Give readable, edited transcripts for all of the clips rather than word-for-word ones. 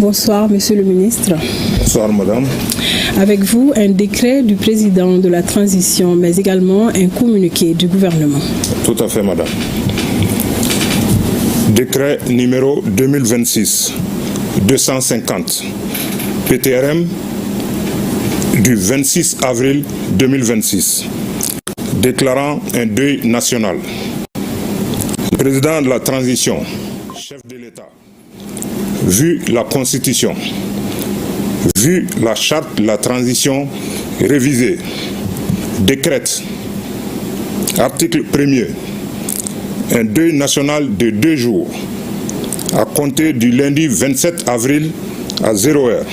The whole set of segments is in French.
Bonsoir, Monsieur le ministre. Bonsoir, madame. Avec vous, un décret du président de la transition, mais également un communiqué du gouvernement. Tout à fait, madame. Décret numéro 2026-250, PTRM, du 26 avril 2026, déclarant un deuil national. Le président de la transition, chef de l'État, vu la Constitution, vu la charte de la transition révisée, décrète, article 1er, un deuil national de 2 jours à compter du lundi 27 avril à 0h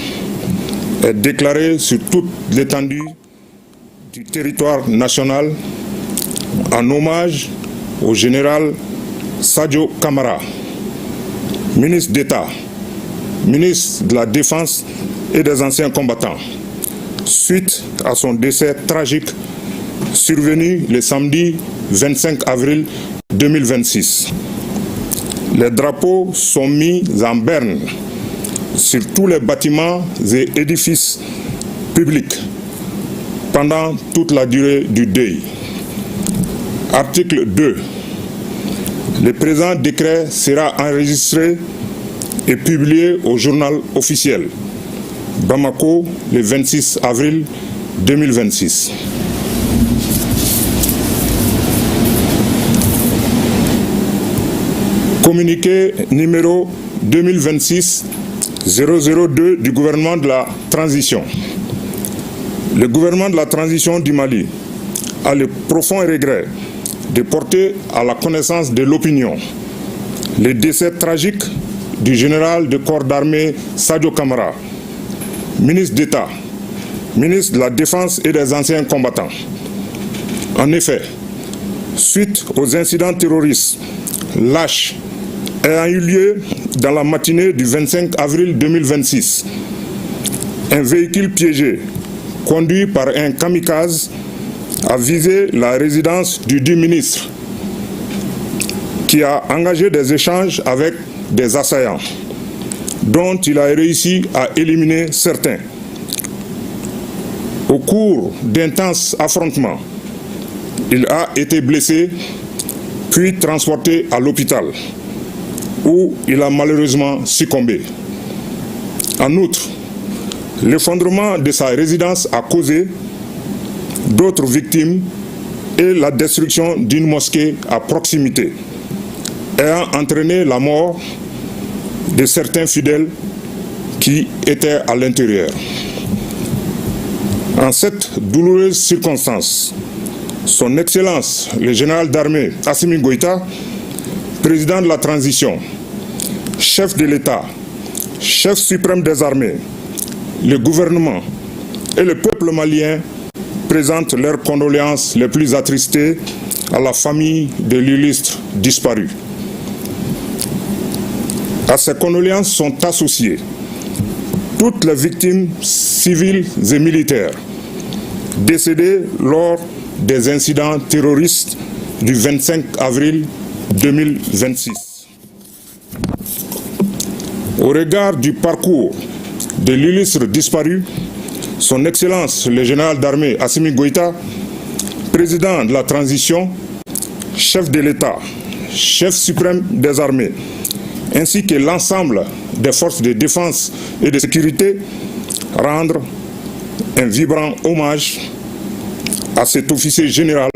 est déclaré sur toute l'étendue du territoire national en hommage au général Sadio Camara, ministre d'État, ministre de la Défense et des anciens combattants, suite à son décès tragique survenu le samedi 25 avril 2026. Les drapeaux sont mis en berne sur tous les bâtiments et édifices publics pendant toute la durée du deuil. Article 2. Le présent décret sera enregistré et publié au journal officiel Bamako le 26 avril 2026. Communiqué numéro 2026-002 du gouvernement de la transition. Le gouvernement de la transition du Mali a le profond regret de porter à la connaissance de l'opinion le décès tragique du général de corps d'armée Sadio Camara, ministre d'État, ministre de la Défense et des anciens combattants. En effet, suite aux incidents terroristes lâches ayant eu lieu dans la matinée du 25 avril 2026, un véhicule piégé conduit par un kamikaze a visé la résidence du dit ministre qui a engagé des échanges avec des assaillants dont il a réussi à éliminer certains. Au cours d'intenses affrontements, il a été blessé puis transporté à l'hôpital où il a malheureusement succombé. En outre, l'effondrement de sa résidence a causé d'autres victimes et la destruction d'une mosquée à proximité, ayant entraîné la mort de certains fidèles qui étaient à l'intérieur. En cette douloureuse circonstance, Son Excellence, le général d'armée Assimi Goïta, président de la transition, chef de l'État, chef suprême des armées, le gouvernement et le peuple malien présentent leurs condoléances les plus attristées à la famille de l'illustre disparu. À ces condoléances sont associées toutes les victimes civiles et militaires décédées lors des incidents terroristes du 25 avril 2026. Au regard du parcours de l'illustre disparu, Son Excellence le général d'armée Assimi Goïta, président de la transition, chef de l'État, chef suprême des armées, ainsi que l'ensemble des forces de défense et de sécurité, rendre un vibrant hommage à cet officier général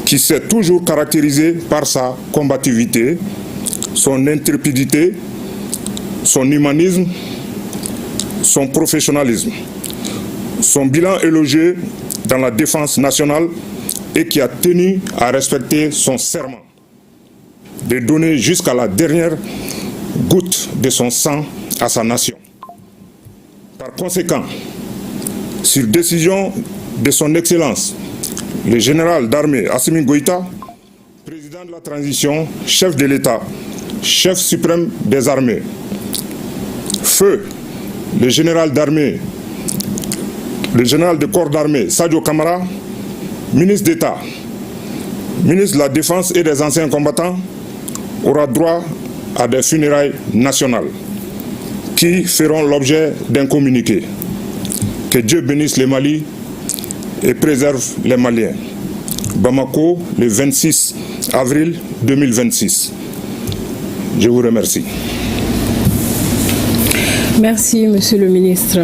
qui s'est toujours caractérisé par sa combativité, son intrépidité, son humanisme, son professionnalisme, son bilan élogieux dans la défense nationale et qui a tenu à respecter son serment de donner jusqu'à la dernière goutte de son sang à sa nation. Par conséquent, sur décision de Son Excellence, le général d'armée Assimi Goïta, président de la transition, chef de l'État, chef suprême des armées, feu le général d'armée, le général de corps d'armée Sadio Camara, ministre d'État, ministre de la Défense et des anciens combattants, aura droit à des funérailles nationales qui feront l'objet d'un communiqué. Que Dieu bénisse le Mali et préserve les Maliens. Bamako, le 26 avril 2026. Je vous remercie. Merci, Monsieur le ministre.